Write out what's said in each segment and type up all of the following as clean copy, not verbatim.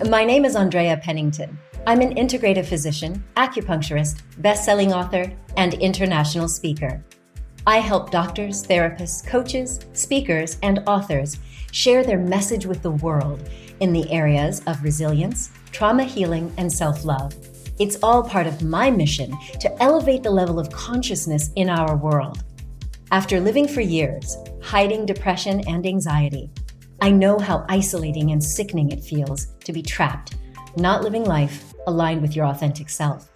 My name is Andrea Pennington. I'm an integrative physician, acupuncturist, best-selling author, and international speaker. I help doctors, therapists, coaches, speakers, and authors share their message with the world in the areas of resilience, trauma healing, and self-love. It's all part of my mission to elevate the level of consciousness in our world. After living for years, hiding depression and anxiety, I know how isolating and sickening it feels to be trapped, not living life aligned with your authentic self.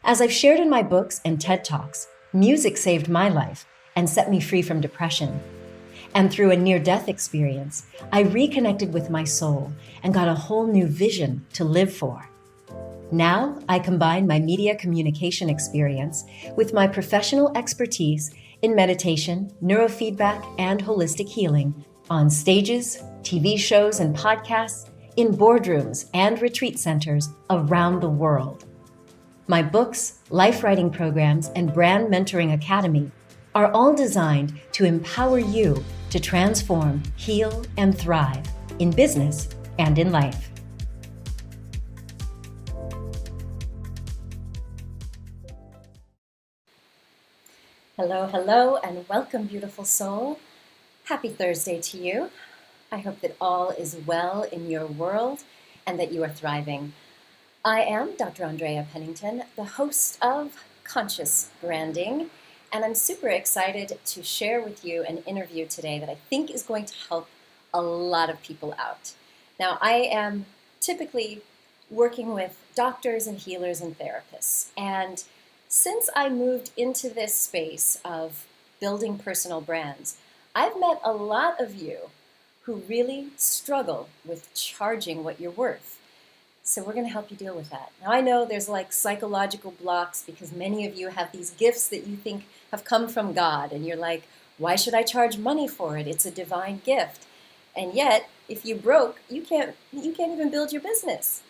As I've shared in my books and TED Talks, music saved my life and set me free from depression. And through a near-death experience, I reconnected with my soul and got a whole new vision to live for. Now, I combine my media communication experience with my professional expertise in meditation, neurofeedback, and holistic healing on stages, TV shows, and podcasts, in boardrooms and retreat centers around the world. My books, life writing programs, and brand mentoring academy are all designed to empower you to transform, heal, and thrive in business and in life. Hello, hello, and welcome, beautiful soul. Happy Thursday to you. I hope that all is well in your world and that you are thriving. I am Dr. Andrea Pennington, the host of Conscious Branding, and I'm super excited to share with you an interview today that I think is going to help a lot of people out. Now, I am typically working with doctors and healers and therapists, and since I moved into this space of building personal brands, I've met a lot of you who really struggle with charging what you're worth. So we're going to help you deal with that. Now I know there's like psychological blocks because many of you have these gifts that you think have come from God, and you're like, why should I charge money for it? It's a divine gift. And yet, if you broke, you can't even build your business.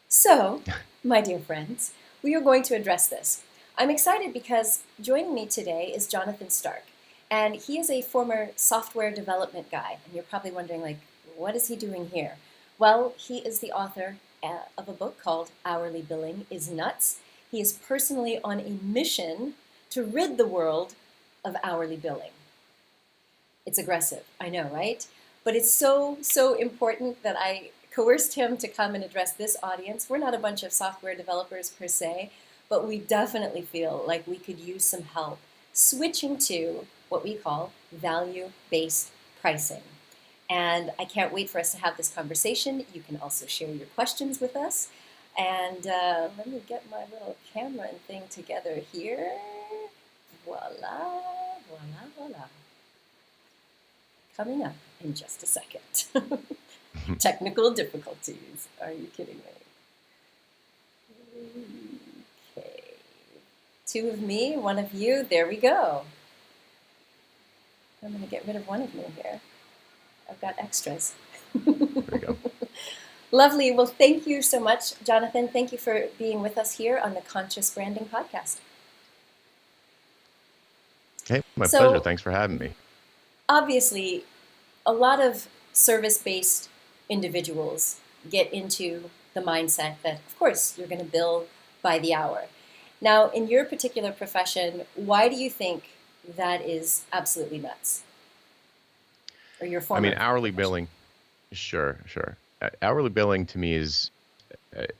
So, my dear friends, we are going to address this. I'm excited because joining me today is Jonathan Stark. And he is a former software development guy. And you're probably wondering, like, what is he doing here? Well, he is the author of a book called Hourly Billing is Nuts. He is personally on a mission to rid the world of hourly billing. It's aggressive, I know, right? But it's so important that I coerced him to come and address this audience. We're not a bunch of software developers per se, but we definitely feel like we could use some help switching to what we call value-based pricing. And I can't wait for us to have this conversation. You can also share your questions with us. And let me get my little camera and thing together here. Voila, voila, voila. Coming up in just a second. Technical difficulties. Are you kidding me? Okay. 2 of me, 1 of you. There we go. I'm going to get rid of 1 of me here. I've got extras. There we go. Lovely. Well, thank you so much, Jonathan. Thank you for being with us here on the Conscious Branding Podcast. Okay, my pleasure. Thanks for having me. Obviously, a lot of service-based individuals get into the mindset that, of course, you're going to bill by the hour. Now, in your particular profession, why do you think that is absolutely nuts? Or your former hourly profession? billing, sure. Hourly billing to me is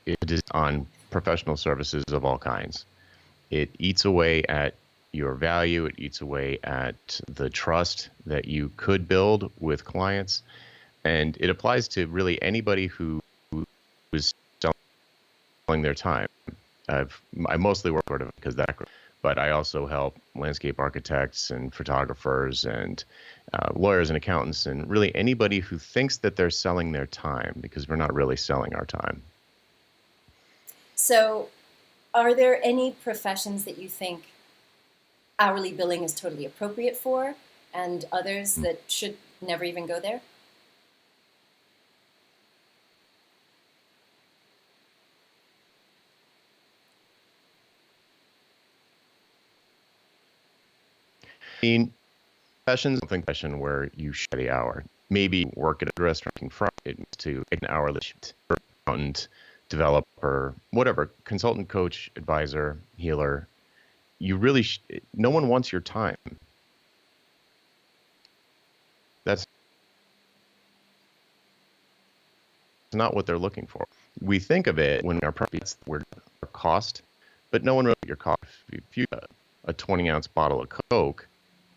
it is on professional services of all kinds. It eats away at your value. It eats away at the trust that you could build with clients. And it applies to really anybody who is selling their time. I mostly work sort of because that, but I also help landscape architects and photographers and lawyers and accountants and really anybody who thinks that they're selling their time, because we're not really selling our time. So are there any professions that you think hourly billing is totally appropriate for and others that should never even go there? I mean, sessions, something session where you share the hour. Maybe work at a restaurant from it to an hourly shift. Accountant, developer, whatever, consultant, coach, advisor, healer. You really, no one wants your time. That's not what they're looking for. We think of it when our profits were our cost, but no one really your cost. If you have a 20-ounce bottle of Coke,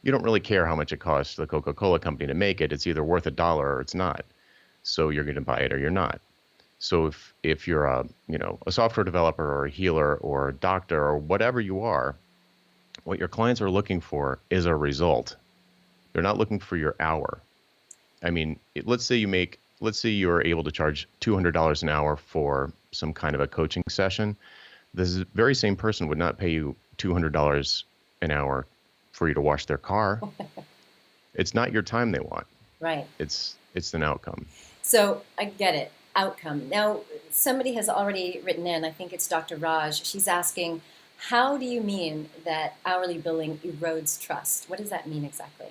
you don't really care how much it costs the Coca-Cola company to make it. It's either worth $1 or it's not. So you're going to buy it or you're not. So if you're a software developer or a healer or a doctor or whatever you are, what your clients are looking for is a result. They're not looking for your hour. I mean, let's say you're able to charge $200 an hour for some kind of a coaching session. This very same person would not pay you $200 an hour for you to wash their car. It's not your time they want. Right. It's an outcome. So I get it. Outcome. Now, somebody has already written in, I think it's Dr. Raj. She's asking, how do you mean that hourly billing erodes trust? What does that mean exactly?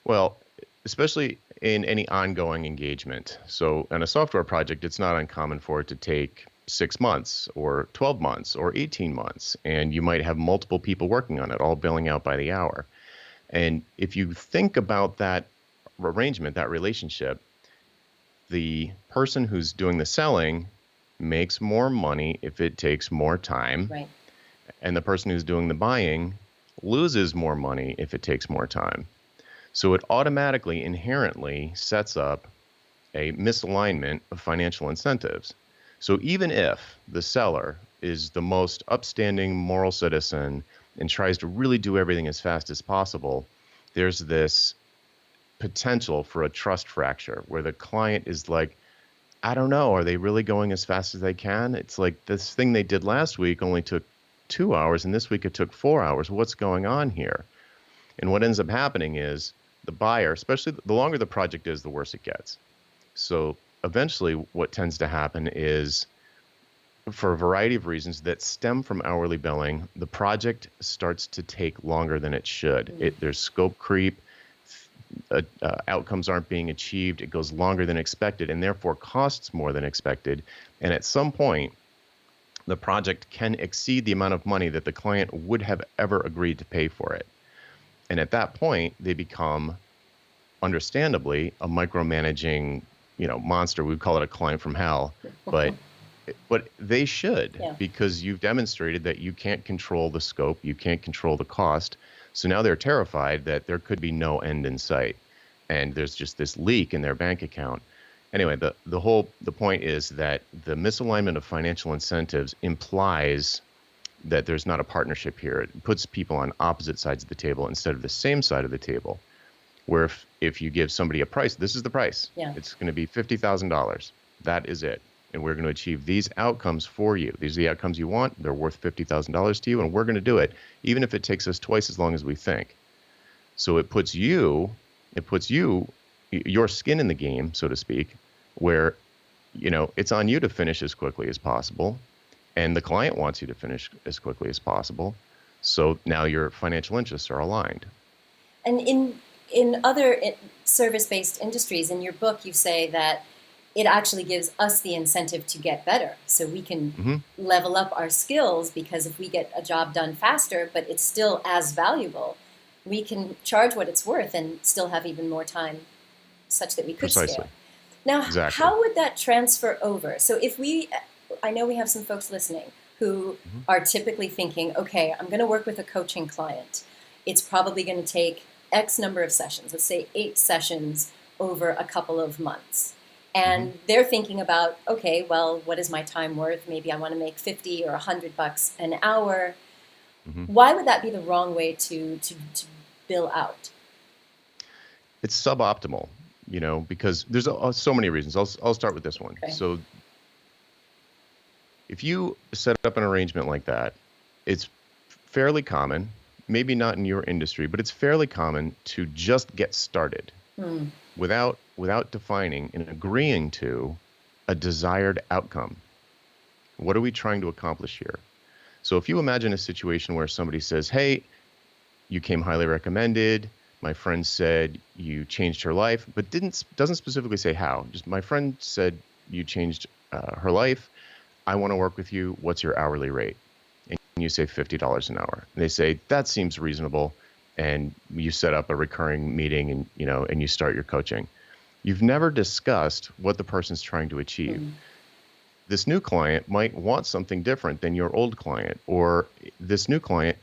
Well, especially in any ongoing engagement. So in a software project, it's not uncommon for it to take 6 months or 12 months or 18 months. And you might have multiple people working on it, all billing out by the hour. And if you think about that arrangement, that relationship, the person who's doing the selling makes more money if it takes more time. Right. And the person who's doing the buying loses more money if it takes more time. So it automatically, inherently sets up a misalignment of financial incentives. So even if the seller is the most upstanding moral citizen and tries to really do everything as fast as possible, there's this potential for a trust fracture where the client is like, I don't know, are they really going as fast as they can? It's like this thing they did last week only took 2 hours and this week it took 4 hours. What's going on here? And what ends up happening is the buyer, especially the longer the project is, the worse it gets. So eventually what tends to happen is, for a variety of reasons that stem from hourly billing, the project starts to take longer than it should. There's scope creep, outcomes aren't being achieved, it goes longer than expected, and therefore costs more than expected. And at some point, the project can exceed the amount of money that the client would have ever agreed to pay for it. And at that point, they become, understandably, a micromanaging, monster. We would call it a client from hell, but they should, because you've demonstrated that you can't control the scope, you can't control the cost. So now they're terrified that there could be no end in sight, and there's just this leak in their bank account. Anyway, the point is that the misalignment of financial incentives implies that there's not a partnership here. It puts people on opposite sides of the table instead of the same side of the table, where if you give somebody a price, this is the price. Yeah. It's going to be $50,000. That is it. And we're going to achieve these outcomes for you. These are the outcomes you want. They're worth $50,000 to you, and we're going to do it, even if it takes us twice as long as we think. So it puts your skin in the game, so to speak, where, it's on you to finish as quickly as possible, and the client wants you to finish as quickly as possible. So now your financial interests are aligned. And in other service-based industries, in your book, you say that it actually gives us the incentive to get better. So we can level up our skills, because if we get a job done faster, but it's still as valuable, we can charge what it's worth and still have even more time such that we could scale. Now, how would that transfer over? So I know we have some folks listening who are typically thinking, okay, I'm going to work with a coaching client. It's probably going to take X number of sessions, let's say 8 sessions over a couple of months. And they're thinking about, okay, well, what is my time worth? Maybe I want to make $50 or $100 an hour. Why would that be the wrong way to bill out? It's suboptimal, because there's so many reasons. I'll start with this one. Okay. So if you set up an arrangement like that, it's fairly common, maybe not in your industry, but it's fairly common to just get started without defining and agreeing to a desired outcome. What are we trying to accomplish here? So if you imagine a situation where somebody says, hey, you came highly recommended. My friend said you changed her life, but doesn't specifically say how. Just my friend said you changed her life. I want to work with you. What's your hourly rate? And you say $50 an hour. And they say that seems reasonable. And you set up a recurring meeting, and and you start your coaching. You've never discussed what the person's trying to achieve. Mm. This new client might want something different than your old client, or this new client,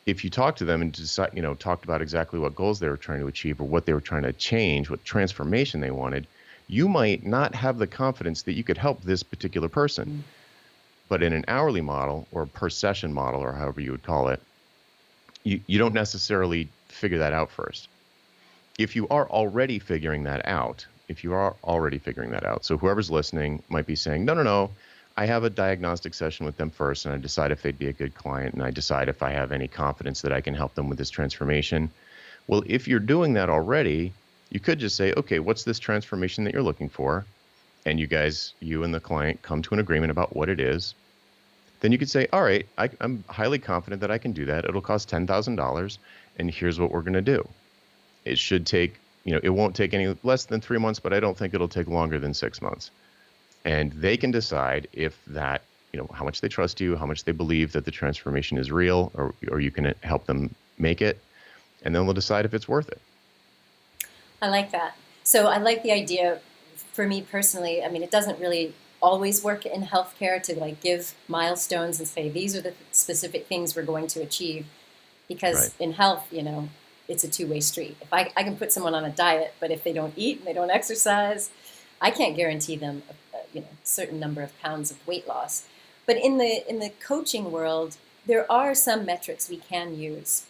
if you talk to them and decide, talked about exactly what goals they were trying to achieve or what they were trying to change, what transformation they wanted, you might not have the confidence that you could help this particular person. Mm. But in an hourly model or per session model, or however you would call it, you don't necessarily figure that out first. If you are already figuring that out, so whoever's listening might be saying, no, I have a diagnostic session with them first, and I decide if they'd be a good client, and I decide if I have any confidence that I can help them with this transformation. Well, if you're doing that already, you could just say, okay, what's this transformation that you're looking for? And you and the client come to an agreement about what it is. Then you could say, all right, I'm highly confident that I can do that. It'll cost $10,000, and here's what we're going to do. It should take, it won't take any less than 3 months, but I don't think it'll take longer than 6 months. And they can decide if that, how much they trust you, how much they believe that the transformation is real, or you can help them make it. And then they'll decide if it's worth it. I like that. So I like the idea. For me personally, I mean, it doesn't really always work in healthcare to give milestones and say, these are the specific things we're going to achieve. Because Right. in health, it's a two-way street. If I can put someone on a diet, but if they don't eat and they don't exercise, I can't guarantee them a certain number of pounds of weight loss. But in the coaching world, there are some metrics we can use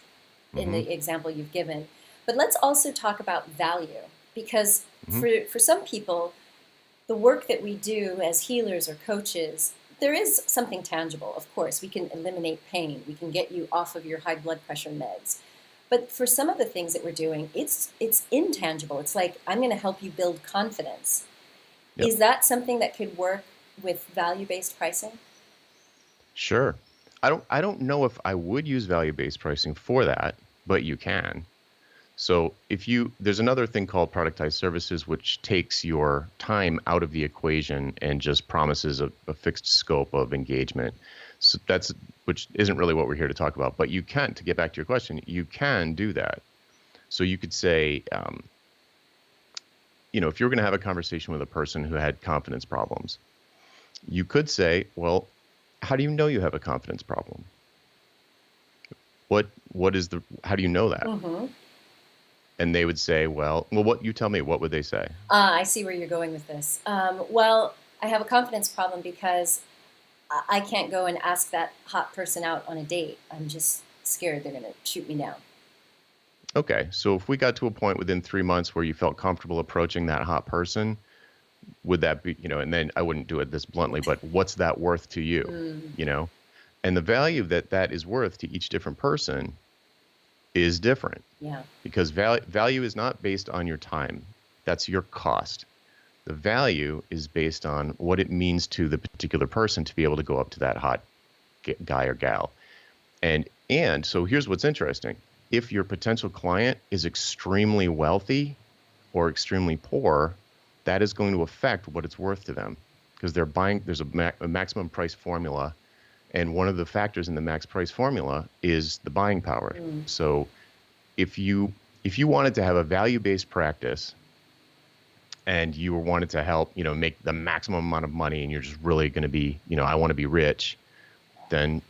in the example you've given. But let's also talk about value, because for some people, the work that we do as healers or coaches, there is something tangible. Of course, we can eliminate pain. We can get you off of your high blood pressure meds. But for some of the things that we're doing, it's intangible. It's like, I'm going to help you build confidence. Yep. Is that something that could work with value-based pricing? Sure. I don't know if I would use value-based pricing for that, but you can. So there's another thing called productized services, which takes your time out of the equation and just promises a fixed scope of engagement. So which isn't really what we're here to talk about, but you can, to get back to your question, you can do that. So you could say, if you're going to have a conversation with a person who had confidence problems, you could say, well, how do you know you have a confidence problem? How do you know that? Mm-hmm. And they would say, well, what you tell me, what would they say? I see where you're going with this. Well, I have a confidence problem because I can't go and ask that hot person out on a date. I'm just scared they're going to shoot me down. Okay, so if we got to a point within 3 months where you felt comfortable approaching that hot person, would that be, and then I wouldn't do it this bluntly, but what's that worth to you, And the value that is worth to each different person is different. Yeah. Because value is not based on your time. That's your cost. The value is based on what it means to the particular person to be able to go up to that hot guy or gal. And so here's what's interesting. If your potential client is extremely wealthy or extremely poor, that is going to affect what it's worth to them, because they're buying. There's a maximum price formula, and one of the factors in the max price formula is the buying power. So if you wanted to have a value-based practice and you wanted to help, make the maximum amount of money, and you're just really going to be, I want to be rich, then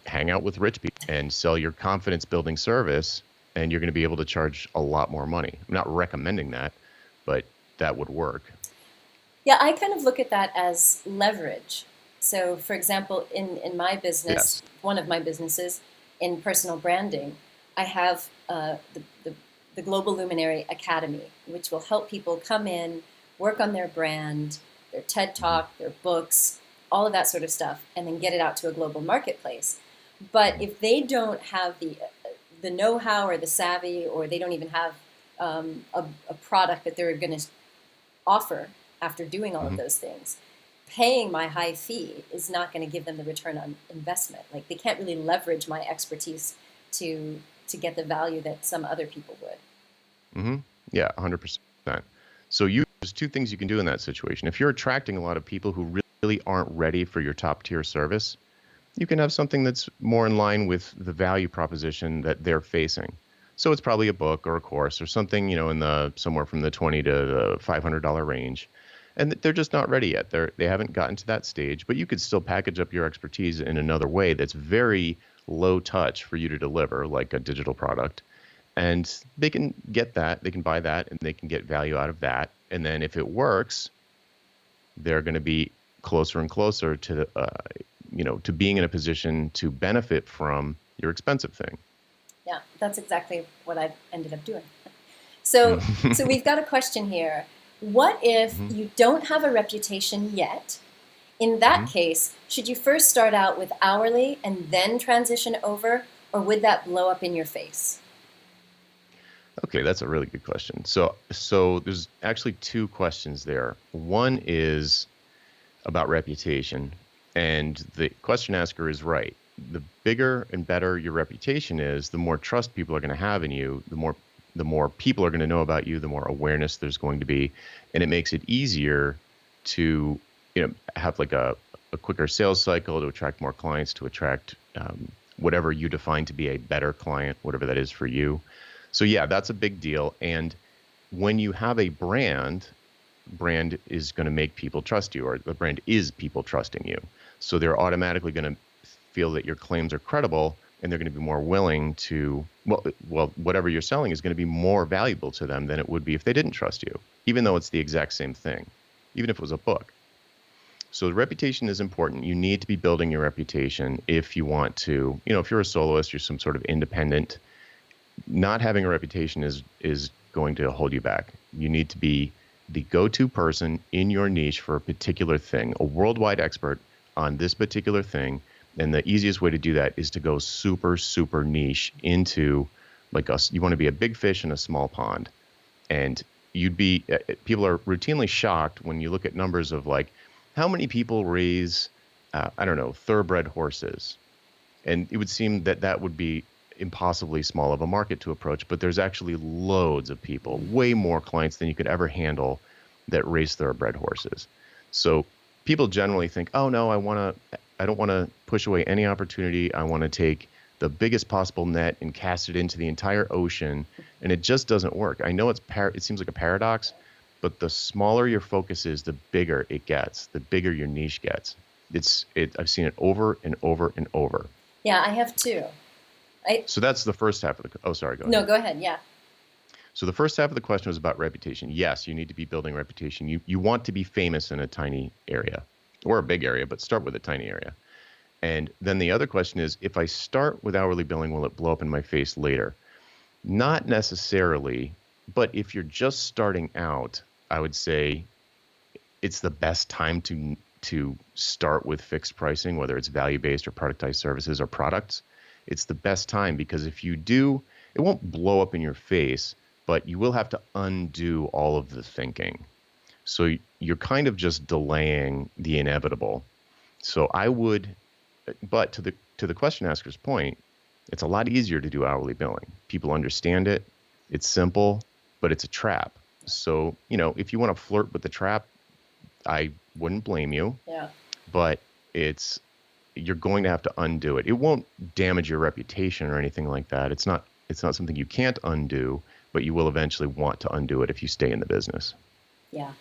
hang out with rich people and sell your confidence building service, and you're going to be able to charge a lot more money. I'm not recommending that, but that would work. Yeah, I kind of look at that as leverage. So, for example, in my business, one of my businesses in personal branding, I have the Global Luminary Academy, which will help people come in, work on their brand, their TED Talk, their books, all of that sort of stuff, and then get it out to a global marketplace. But if they don't have the know-how or the savvy, or they don't even have a product that they're going to offer after doing all of those things, paying my high fee is not going to give them the return on investment. Like, they can't really leverage my expertise to get the value that some other people would. Mm-hmm. Yeah, 100%. So there's two things you can do in that situation. If you're attracting a lot of people who really aren't ready for your top tier service, you can have something that's more in line with the value proposition that they're facing. So it's probably a book or a course or something, in the somewhere from the $20 to the $500 range. And they're just not ready yet. They haven't gotten to that stage, but you could still package up your expertise in another way that's very low touch for you to deliver, like a digital product. And they can get that, they can buy that, and they can get value out of that. And then if it works, they're going to be closer and closer to to being in a position to benefit from your expensive thing. Yeah, that's exactly what I've ended up doing. So we've got a question here. What if you don't have a reputation yet? In that case, should you first start out with hourly and then transition over, or would that blow up in your face? Okay, that's a really good question. So there's actually two questions there. One is about reputation, and the question asker is right. The bigger and better your reputation is, the more trust people are going to have in you, the more people are going to know about you, the more awareness there's going to be, and it makes it easier to have like a quicker sales cycle, to attract more clients, to attract whatever you define to be a better client, whatever that is for you. So yeah, that's a big deal. And when you have a brand is going to make people trust you, or the brand is people trusting you. So they're automatically going to feel that your claims are credible, and they're going to be more willing to, well, whatever you're selling is going to be more valuable to them than it would be if they didn't trust you, even though it's the exact same thing, even if it was a book. So the reputation is important. You need to be building your reputation if you want to, if you're a soloist, you're some sort of independent, not having a reputation is going to hold you back. You need to be the go-to person in your niche for a particular thing, a worldwide expert on this particular thing. And the easiest way to do that is to go super, super niche into you want to be a big fish in a small pond. And people are routinely shocked when you look at numbers of how many people raise, thoroughbred horses. And it would seem that would be impossibly small of a market to approach, but there's actually loads of people, way more clients than you could ever handle, that race thoroughbred horses. So people generally think, oh no, I don't want to push away any opportunity. I want to take the biggest possible net and cast it into the entire ocean, and it just doesn't work. I know it seems like a paradox, but the smaller your focus is, the bigger it gets, the bigger your niche gets. I've seen it over and over and over. Yeah, I have too. So that's the first half of oh, sorry, go ahead. No, go ahead, yeah. So the first half of the question was about reputation. Yes, you need to be building reputation. You want to be famous in a tiny area, or a big area, but start with a tiny area. And then the other question is, if I start with hourly billing, will it blow up in my face later? Not necessarily, but if you're just starting out, I would say it's the best time to start with fixed pricing, whether it's value-based or productized services or products. It's the best time, because if you do, it won't blow up in your face, but you will have to undo all of the thinking. So you're kind of just delaying the inevitable. So but to the question asker's point, it's a lot easier to do hourly billing. People understand it. It's simple, but it's a trap. So, if you want to flirt with the trap, I wouldn't blame you. Yeah. But you're going to have to undo it. It won't damage your reputation or anything like that. It's not something you can't undo, but you will eventually want to undo it if you stay in the business. Yeah,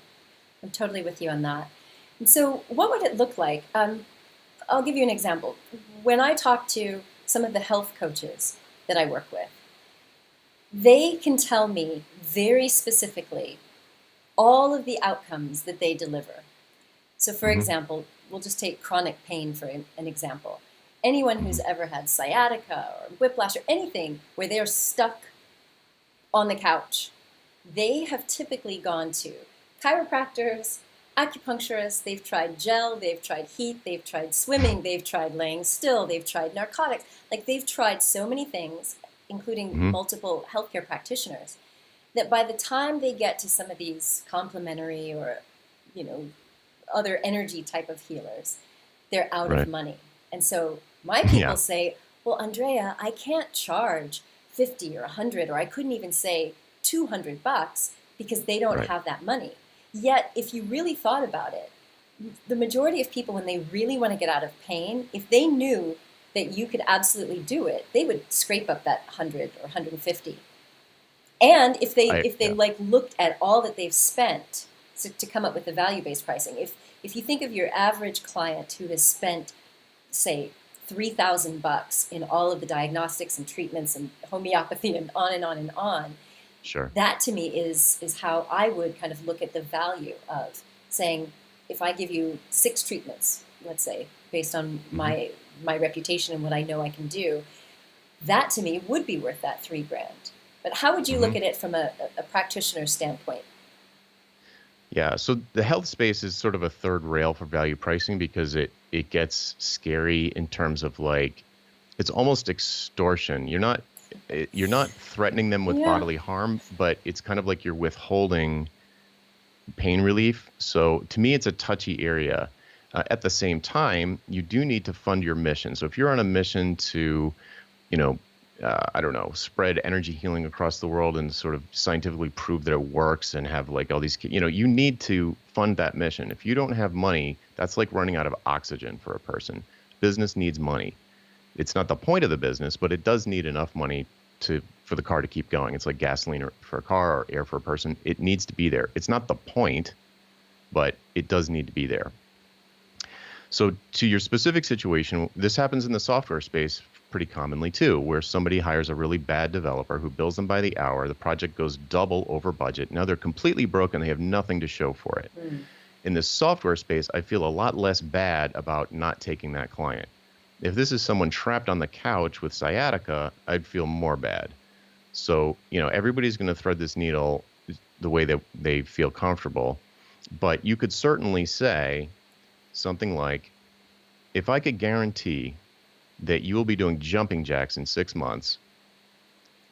I'm totally with you on that. And so what would it look like? I'll give you an example. When I talk to some of the health coaches that I work with, they can tell me very specifically all of the outcomes that they deliver. So for example, we'll just take chronic pain for an example. Anyone who's ever had sciatica or whiplash or anything where they're stuck on the couch, they have typically gone to chiropractors, acupuncturists, they've tried gel, they've tried heat, they've tried swimming, they've tried laying still, they've tried narcotics. They've tried so many things, including multiple healthcare practitioners, that by the time they get to some of these complementary or, other energy type of healers, they're out of money. And so my people say, well, Andrea, I can't charge 50 or 100, or I couldn't even say $200 because they don't Right. have that money. Yet, if you really thought about it, the majority of people, when they really want to get out of pain, if they knew that you could absolutely do it, they would scrape up that 100 or 150. And if they Yeah. like looked at all that they've spent to come up with the value-based pricing, if you think of your average client who has spent, say, $3,000 in all of the diagnostics and treatments and homeopathy and on and on and on, Sure. that to me is how I would kind of look at the value of saying, if I give you 6 treatments, let's say, based on Hmm. my reputation and what I know I can do, that to me would be worth that $3,000. But how would you Hmm. look at it from a practitioner's standpoint? Yeah. So the health space is sort of a third rail for value pricing because it gets scary in terms of like it's almost extortion. You're not threatening them with Yeah. bodily harm, but it's kind of like you're withholding pain relief. So to me, it's a touchy area. At the same time, you do need to fund your mission. So if you're on a mission to, you know, I don't know, spread energy healing across the world and sort of scientifically prove that it works and have like all these, you need to fund that mission. If you don't have money, that's like running out of oxygen for a person. Business needs money. It's not the point of the business, but it does need enough money for the car to keep going. It's like gasoline for a car or air for a person. It needs to be there. It's not the point, but it does need to be there. So to your specific situation, this happens in the software space pretty commonly too, where somebody hires a really bad developer who bills them by the hour. The project goes double over budget. Now they're completely broken. They have nothing to show for it. Mm. In the software space, I feel a lot less bad about not taking that client. If this is someone trapped on the couch with sciatica, I'd feel more bad. So, everybody's going to thread this needle the way that they feel comfortable. But you could certainly say something like, if I could guarantee that you will be doing jumping jacks in 6 months,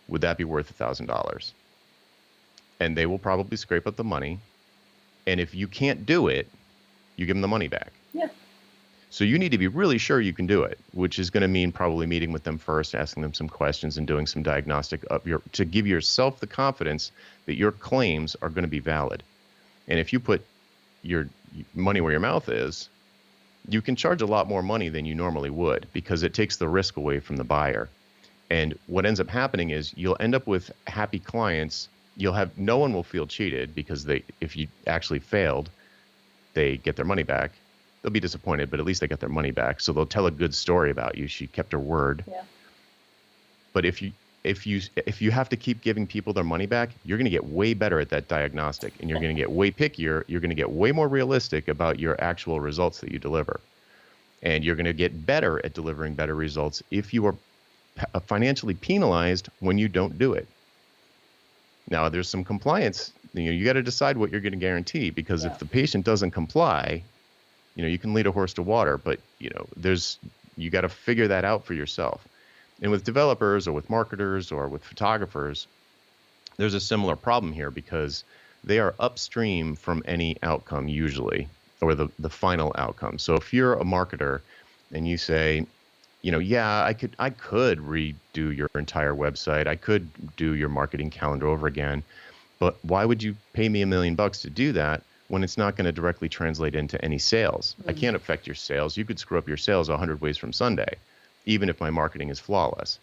would that be worth $1,000? And they will probably scrape up the money. And if you can't do it, you give them the money back. Yeah. So you need to be really sure you can do it, which is going to mean probably meeting with them first, asking them some questions and doing some diagnostic to give yourself the confidence that your claims are going to be valid. And if you put your money where your mouth is, you can charge a lot more money than you normally would because it takes the risk away from the buyer. And what ends up happening is you'll end up with happy clients. No one will feel cheated because if you actually failed, they get their money back. They'll be disappointed, but at least they got their money back. So they'll tell a good story about you. She kept her word. Yeah. But if you have to keep giving people their money back, you're going to get way better at that diagnostic, and you're going to get way pickier. You're going to get way more realistic about your actual results that you deliver. And you're going to get better at delivering better results if you are financially penalized when you don't do it. Now, there's some compliance. You got to decide what you're going to guarantee, because Yeah. if the patient doesn't comply, you can lead a horse to water, but you got to figure that out for yourself. And with developers or with marketers or with photographers, there's a similar problem here because they are upstream from any outcome usually, or the final outcome. So if you're a marketer and you say, yeah, I could redo your entire website. I could do your marketing calendar over again. But why would you pay me $1 million to do that when it's not going to directly translate into any sales? I can't affect your sales. You could screw up your sales 100 ways from Sunday, even if my marketing is flawless.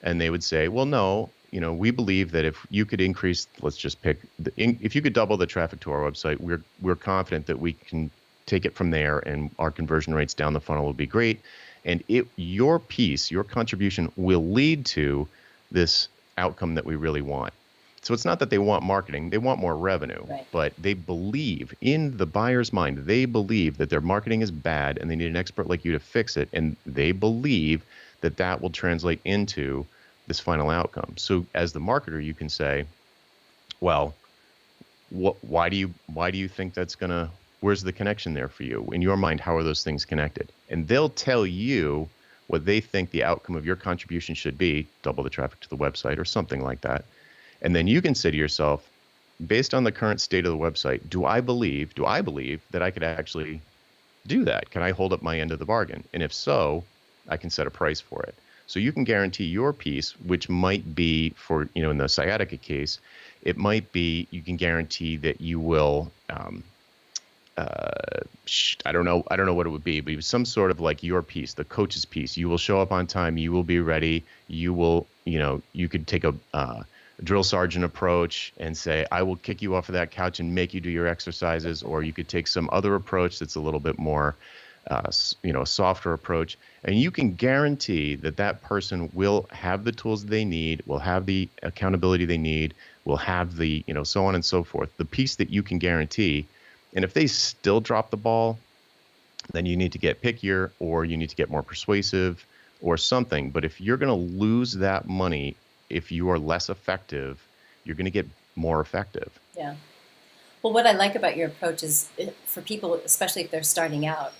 And they would say, well, no, we believe that if you could increase, let's just pick, if you could double the traffic to our website, we're confident that we can take it from there, and our conversion rates down the funnel will be great. And your piece, your contribution will lead to this outcome that we really want. So it's not that they want marketing, they want more revenue, Right. but they believe in the buyer's mind, they believe that their marketing is bad and they need an expert like you to fix it. And they believe that that will translate into this final outcome. So as the marketer, you can say, well, why do you think that's where's the connection there for you? In your mind, how are those things connected? And they'll tell you what they think the outcome of your contribution should be, double the traffic to the website or something like that. And then you can say to yourself, based on the current state of the website, do I believe that I could actually do that? Can I hold up my end of the bargain? And if so, I can set a price for it. So you can guarantee your piece, which might be for, in the sciatica case, it might be you can guarantee that you will, I don't know what it would be, but it was some sort of like your piece, the coach's piece. You will show up on time. You will be ready. You will, you could take a drill sergeant approach and say, I will kick you off of that couch and make you do your exercises. Or you could take some other approach that's a little bit more, a softer approach. And you can guarantee that that person will have the tools they need, will have the accountability they need, will have the, so on and so forth. The piece that you can guarantee. And if they still drop the ball, then you need to get pickier, or you need to get more persuasive or something. But if you're going to lose that money, if you are less effective, you're going to get more effective. Yeah. Well, what I like about your approach is for people, especially if they're starting out,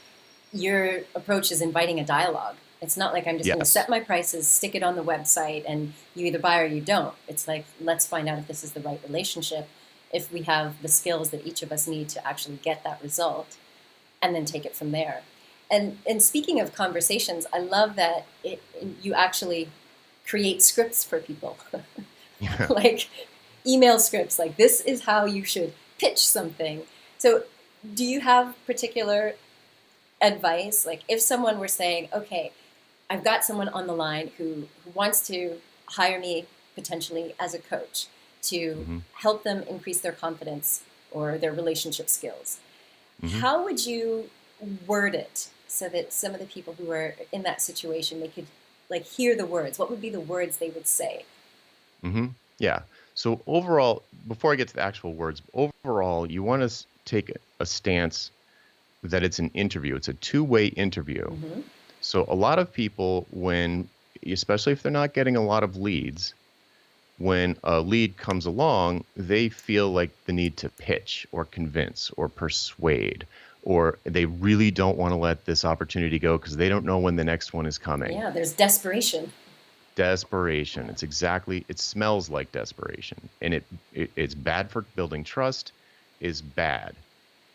your approach is inviting a dialogue. It's not like I'm just going to set my prices, stick it on the website, and you either buy or you don't. It's like, let's find out if this is the right relationship, if we have the skills that each of us need to actually get that result, and then take it from there. And speaking of conversations, I love that you actually create scripts for people. Like email scripts, like this is how you should pitch something. So do you have particular advice? Like if someone were saying, okay, I've got someone on the line who wants to hire me potentially as a coach to help them increase their confidence or their relationship skills. How would you word it so that some of the people who are in that situation, they could like hear the words? What would be the words they would say? Yeah. So overall, before I get to the actual words, overall, you want to take a stance that it's an interview. It's a two-way interview. So a lot of people, especially if they're not getting a lot of leads, when a lead comes along, they feel like the need to pitch or convince or persuade, or they really don't want to let this opportunity go because they don't know when the next one is coming. Yeah, there's desperation. Desperation. It smells like desperation. And it's bad for building trust, is bad.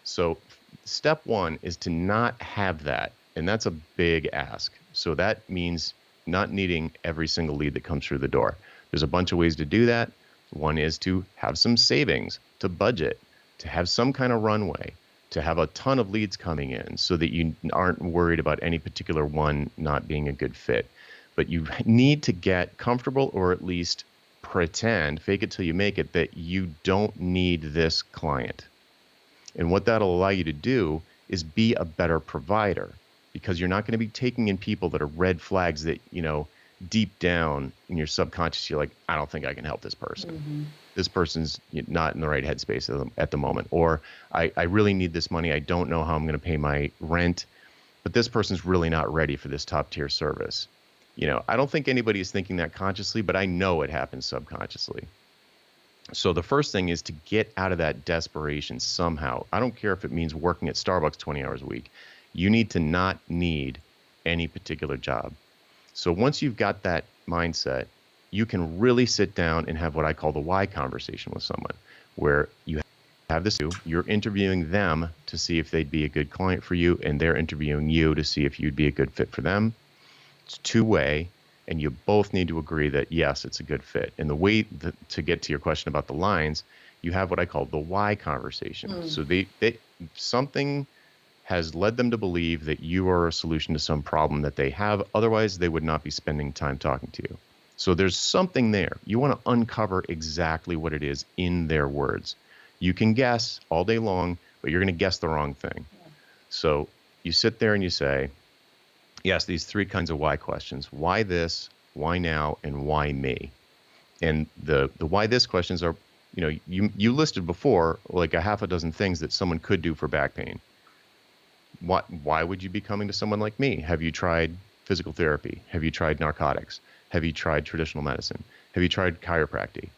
So step one is to not have that. And that's a big ask. So that means not needing every single lead that comes through the door. There's a bunch of ways to do that. One is to have some savings, to budget, to have some kind of runway, to have a ton of leads coming in so that you aren't worried about any particular one not being a good fit. But you need to get comfortable, or at least pretend, fake it till you make it, that you don't need this client. And what that'll allow you to do is be a better provider, because you're not going to be taking in people that are red flags that, deep down in your subconscious, you're like, I don't think I can help this person. This person's not in the right headspace at the moment. Or I really need this money. I don't know how I'm going to pay my rent, but this person's really not ready for this top tier service. I don't think anybody is thinking that consciously, but I know it happens subconsciously. So the first thing is to get out of that desperation somehow. I don't care if it means working at Starbucks 20 hours a week. You need to not need any particular job. So once you've got that mindset, you can really sit down and have what I call the why conversation with someone, where you have this, you're interviewing them to see if they'd be a good client for you, and they're interviewing you to see if you'd be a good fit for them. It's two-way, and you both need to agree that, yes, it's a good fit. And the way to get to your question about the lines, you have what I call the why conversation. So something has led them to believe that you are a solution to some problem that they have. Otherwise, they would not be spending time talking to you. So there's something there. You want to uncover exactly what it is in their words. You can guess all day long, but you're going to guess the wrong thing. So you sit there and you say, yes, these three kinds of why questions. Why this, why now, and why me? And the why this questions are, you listed before like a half a dozen things that someone could do for back pain. Why would you be coming to someone like me? Have you tried physical therapy? Have you tried narcotics? Have you tried traditional medicine? Have you tried chiropractic?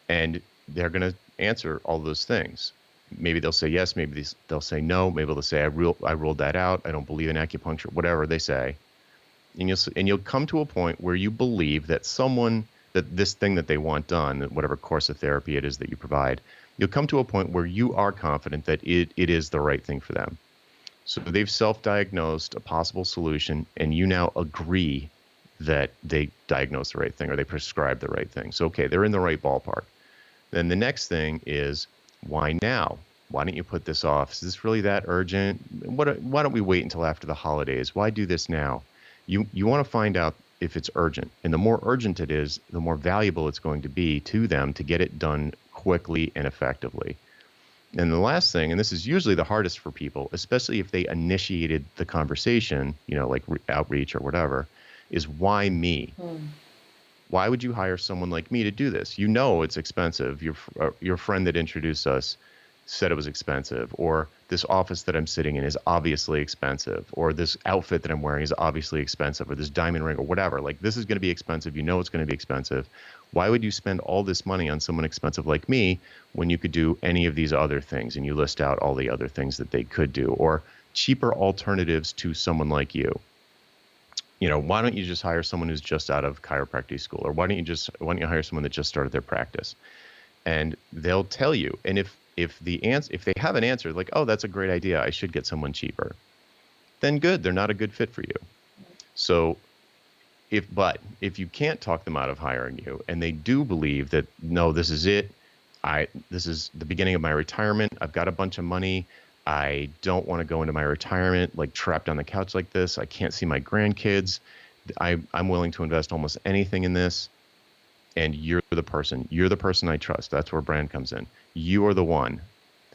And they're going to answer all those things. Maybe they'll say yes, maybe they'll say no, maybe they'll say I ruled that out, I don't believe in acupuncture, whatever they say. And you'll come to a point where you believe that this thing that they want done, whatever course of therapy it is that you provide, you'll come to a point where you are confident that it is the right thing for them. So they've self-diagnosed a possible solution, and you now agree that they diagnose the right thing or they prescribe the right thing. So, okay, they're in the right ballpark. Then the next thing is, why now? Why don't you put this off? Is this really that urgent? Why don't we wait until after the holidays? Why do this now? You want to find out if it's urgent. And the more urgent it is, the more valuable it's going to be to them to get it done quickly and effectively. And the last thing, and this is usually the hardest for people, especially if they initiated the conversation, like outreach or whatever, is why me? Why would you hire someone like me to do this? You know it's expensive. Your friend that introduced us said it was expensive, or this office that I'm sitting in is obviously expensive, or this outfit that I'm wearing is obviously expensive, or this diamond ring or whatever. Like, this is going to be expensive. You know it's going to be expensive. Why would you spend all this money on someone expensive like me when you could do any of these other things? And you list out all the other things that they could do, or cheaper alternatives to someone like you. Why don't you just hire someone who's just out of chiropractic school? Or why don't you hire someone that just started their practice? And they'll tell you. And if they have an answer like, oh, that's a great idea, I should get someone cheaper, then good, they're not a good fit for you. So if you can't talk them out of hiring you, and they do believe that, no, this is it, this is the beginning of my retirement, I've got a bunch of money, I don't want to go into my retirement like trapped on the couch like this, I can't see my grandkids, I'm willing to invest almost anything in this, and you're the person I trust. That's where brand comes in. You are the one.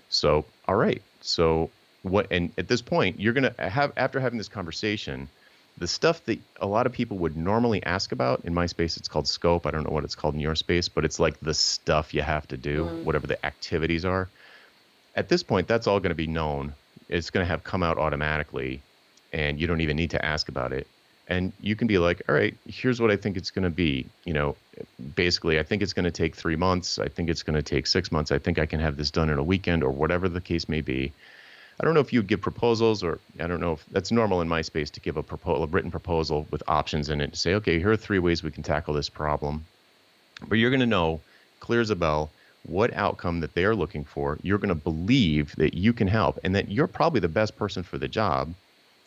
So, all right. So what, and at this point, you're going to have, after having this conversation, the stuff that a lot of people would normally ask about in my space, it's called scope. I don't know what it's called in your space, but it's like the stuff you have to do, whatever the activities are. At this point, that's all going to be known. It's going to have come out automatically, and you don't even need to ask about it. And you can be like, all right, here's what I think it's going to be. Basically, I think it's going to take 3 months. I think it's going to take 6 months. I think I can have this done in a weekend, or whatever the case may be. I don't know if you give proposals, or I don't know if that's normal in my space to give a written proposal with options in it to say, okay, here are 3 ways we can tackle this problem. But you're going to know, clear as a bell, what outcome that they're looking for. You're going to believe that you can help, and that you're probably the best person for the job.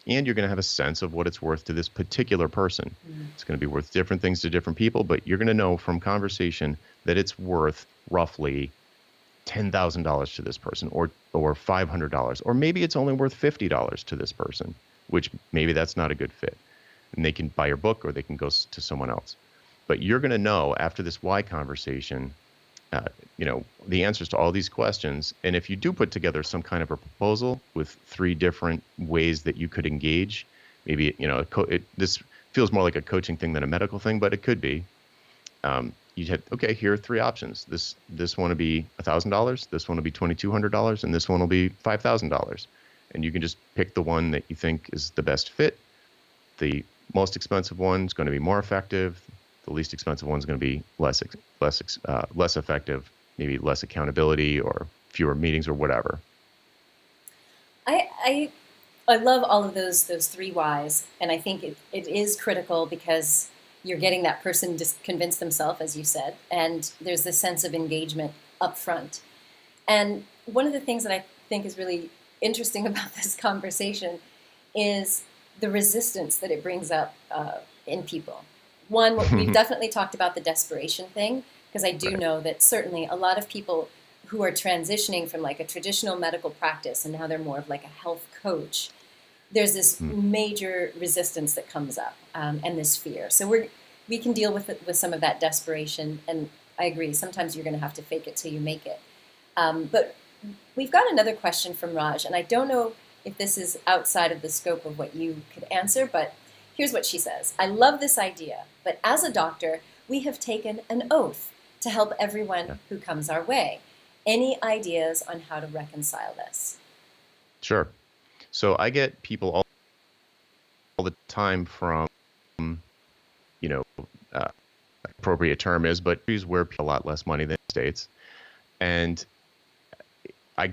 And you're going to have a sense of what it's worth to this particular person. It's going to be worth different things to different people, but you're going to know from conversation that it's worth roughly $10,000 to this person, or $500, or maybe it's only worth $50 to this person, which maybe that's not a good fit. And they can buy your book, or they can go to someone else. But you're going to know after this why conversation, the answers to all these questions. And if you do put together some kind of a proposal with 3 different ways that you could engage, maybe, this feels more like a coaching thing than a medical thing, but it could be. You'd have, okay, here are 3 options. This one will be $1,000, this one will be $2,200, and this one will be $5,000. And you can just pick the one that you think is the best fit. The most expensive one is going to be more effective. The least expensive one's going to be less effective, maybe less accountability or fewer meetings or whatever. I love all of those 3 whys, and I think it is critical because you're getting that person to convince themselves, as you said, and there's this sense of engagement up front. And one of the things that I think is really interesting about this conversation is the resistance that it brings up in people. One, we've definitely talked about the desperation thing, because I do know that certainly a lot of people who are transitioning from like a traditional medical practice and now they're more of like a health coach, there's this major resistance that comes up and this fear. So we can deal with some of that desperation, and I agree, sometimes you're going to have to fake it till you make it. But we've got another question from Raj, and I don't know if this is outside of the scope of what you could answer, but here's what she says. I love this idea, but as a doctor, we have taken an oath to help everyone who comes our way. Any ideas on how to reconcile this? Sure. So I get people all the time from, appropriate term is, but where people a lot less money than the States. And I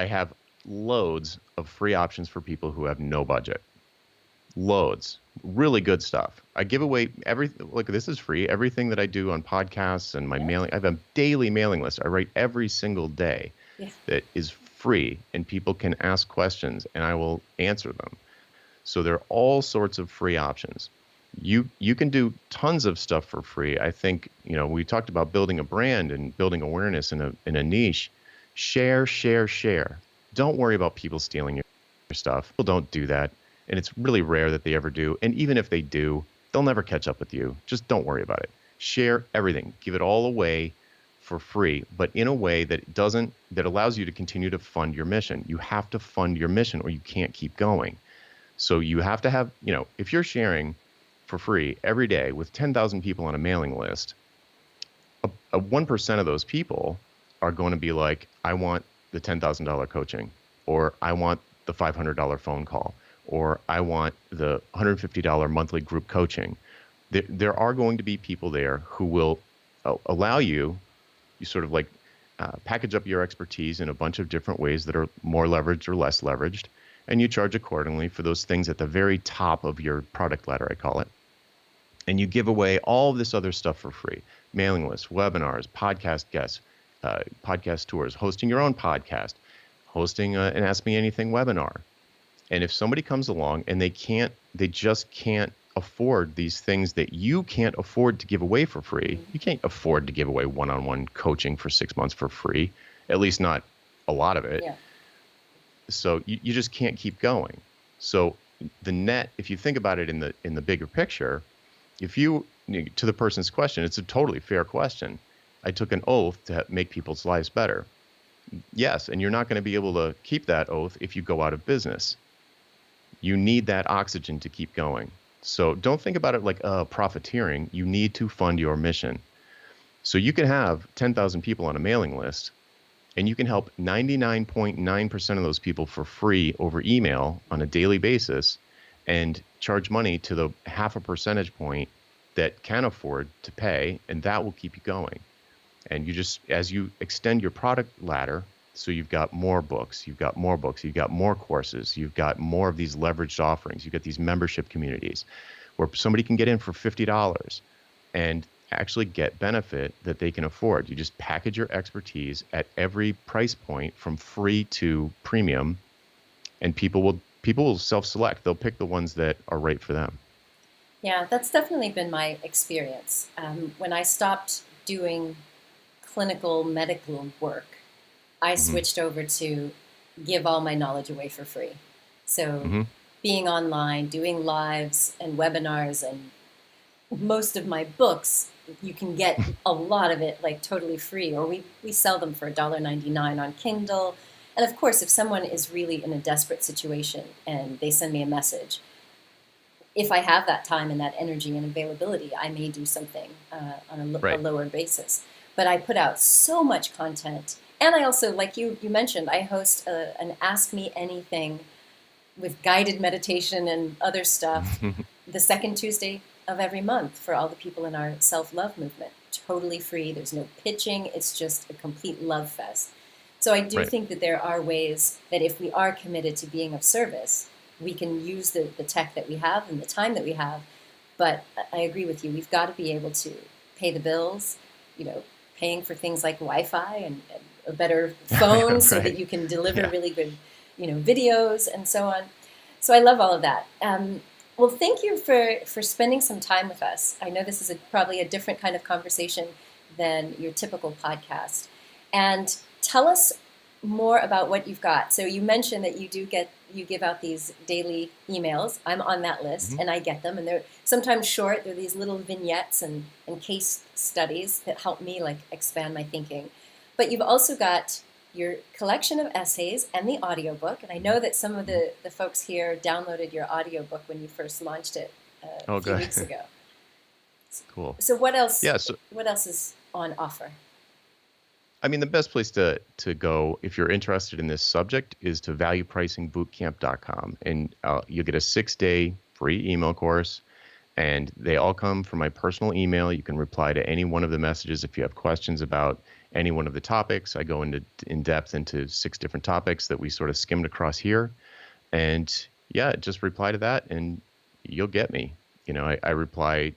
have loads of free options for people who have no budget. Loads. Really good stuff. I give away everything. Look, this is free. Everything that I do on podcasts and my mailing, I have a daily mailing list. I write every single day that is free, and people can ask questions and I will answer them. So there are all sorts of free options. You can do tons of stuff for free. I think, we talked about building a brand and building awareness in a niche. Share, share, share. Don't worry about people stealing your stuff. People don't do that, and it's really rare that they ever do. And even if they do, they'll never catch up with you. Just don't worry about it. Share everything. Give it all away for free, but in a way that allows you to continue to fund your mission. You have to fund your mission or you can't keep going. So you have to have, if you're sharing for free every day with 10,000 people on a mailing list, a 1% of those people are going to be like, I want the $10,000 coaching, or I want the $500 phone call, or I want the $150 monthly group coaching. There are going to be people there who will allow you sort of like package up your expertise in a bunch of different ways that are more leveraged or less leveraged, and you charge accordingly for those things at the very top of your product ladder, I call it. And you give away all of this other stuff for free: mailing lists, webinars, podcast guests, podcast tours, hosting your own podcast, hosting an Ask Me Anything webinar. And if somebody comes along and they just can't afford these things that you can't afford to give away for free. You can't afford to give away one-on-one coaching for 6 months for free, at least not a lot of it. Yeah. So you just can't keep going. So the net, if you think about it in the bigger picture, to the person's question, it's a totally fair question. I took an oath to make people's lives better. Yes, and you're not going to be able to keep that oath if you go out of business. You need that oxygen to keep going. So don't think about it like profiteering. You need to fund your mission. So you can have 10,000 people on a mailing list, and you can help 99.9% of those people for free over email on a daily basis, and charge money to the half a percentage point that can afford to pay, and that will keep you going. And as you extend your product ladder, so you've got more books, you've got more courses, you've got more of these leveraged offerings, you've got these membership communities where somebody can get in for $50 and actually get benefit that they can afford. You just package your expertise at every price point from free to premium, and people will self-select. They'll pick the ones that are right for them. Yeah, that's definitely been my experience. When I stopped doing clinical medical work, I switched over to give all my knowledge away for free. So being online, doing lives and webinars, and most of my books, you can get a lot of it like totally free, or we sell them for $1.99 on Kindle. And of course, if someone is really in a desperate situation and they send me a message, if I have that time and that energy and availability, I may do something on a lower basis. But I put out so much content. And I also, like you mentioned, I host an Ask Me Anything with guided meditation and other stuff the second Tuesday of every month for all the people in our self-love movement. Totally free. There's no pitching. It's just a complete love fest. So I do think that there are ways that if we are committed to being of service, we can use the tech that we have and the time that we have. But I agree with you. We've got to be able to pay the bills, paying for things like Wi-Fi and a better phone so that you can deliver really good, videos and so on. So I love all of that. Well, thank you for spending some time with us. I know this is probably a different kind of conversation than your typical podcast. And tell us more about what you've got. So you mentioned that you give out these daily emails. I'm on that list and I get them, and they're sometimes short. They're these little vignettes and case studies that help me like expand my thinking. But you've also got your collection of essays and the audiobook. And I know that some of the folks here downloaded your audiobook when you first launched it a few weeks ago. Cool. So what else? Yeah, what else is on offer? I mean, the best place to go if you're interested in this subject is to valuepricingbootcamp.com, and you'll get a 6-day free email course, and they all come from my personal email. You can reply to any one of the messages if you have questions about any one of the topics. I go in depth into 6 different topics that we sort of skimmed across here, and just reply to that, and you'll get me. I reply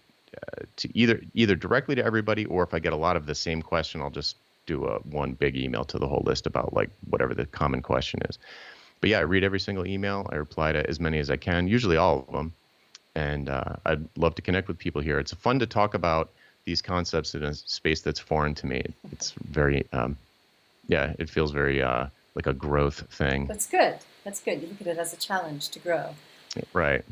to either directly to everybody, or if I get a lot of the same question, I'll just do one big email to the whole list about like whatever the common question is. But I read every single email. I reply to as many as I can, usually all of them. And I'd love to connect with people here. It's fun to talk about these concepts in a space that's foreign to me. It's very, it feels very like a growth thing. That's good. That's good. You look at it as a challenge to grow. Right.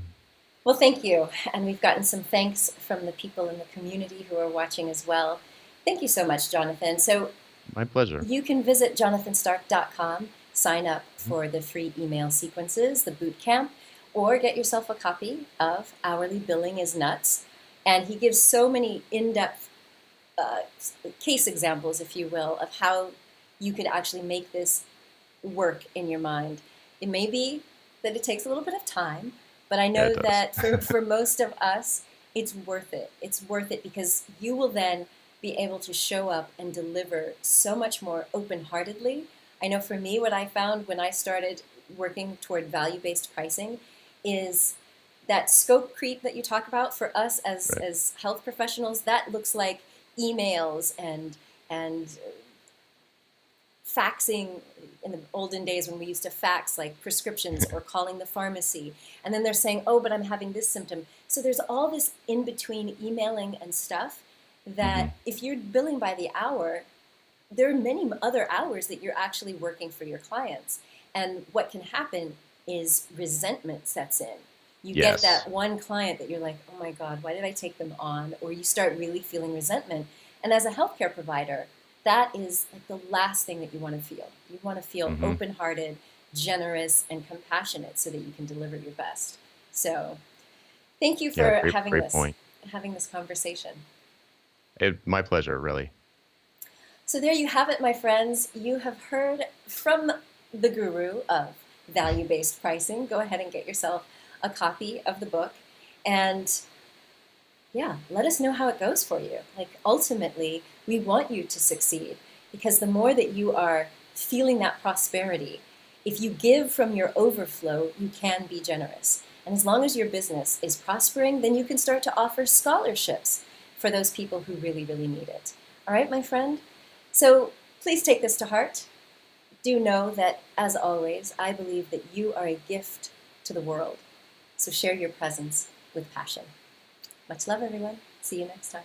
Well, thank you. And we've gotten some thanks from the people in the community who are watching as well. Thank you so much, Jonathan. So my pleasure. You can visit jonathanstark.com, sign up for the free email sequences, the boot camp, or get yourself a copy of Hourly Billing is Nuts. And he gives so many in-depth case examples, if you will, of how you could actually make this work in your mind. It may be that it takes a little bit of time, but I know that for most of us, it's worth it. It's worth it because you will then be able to show up and deliver so much more open-heartedly. I know for me, what I found when I started working toward value-based pricing is that scope creep that you talk about for us as health professionals, that looks like emails and faxing in the olden days when we used to fax like prescriptions or calling the pharmacy. And then they're saying, oh, but I'm having this symptom. So there's all this in between emailing and stuff that if you're billing by the hour, there are many other hours that you're actually working for your clients. And what can happen is resentment sets in. You get that one client that you're like, oh my God, why did I take them on? Or you start really feeling resentment. And as a healthcare provider, that is like the last thing that you want to feel. You want to feel open-hearted, generous, and compassionate so that you can deliver your best. So thank you for having this conversation. My pleasure, really. So there you have it, my friends. You have heard from the guru of value-based pricing. Go ahead and get yourself a copy of the book. And let us know how it goes for you. Like ultimately, we want you to succeed because the more that you are feeling that prosperity, if you give from your overflow, you can be generous. And as long as your business is prospering, then you can start to offer scholarships for those people who really, really need it. All right, my friend? So please take this to heart. Do know that, as always, I believe that you are a gift to the world. So share your presence with passion. Much love, everyone. See you next time.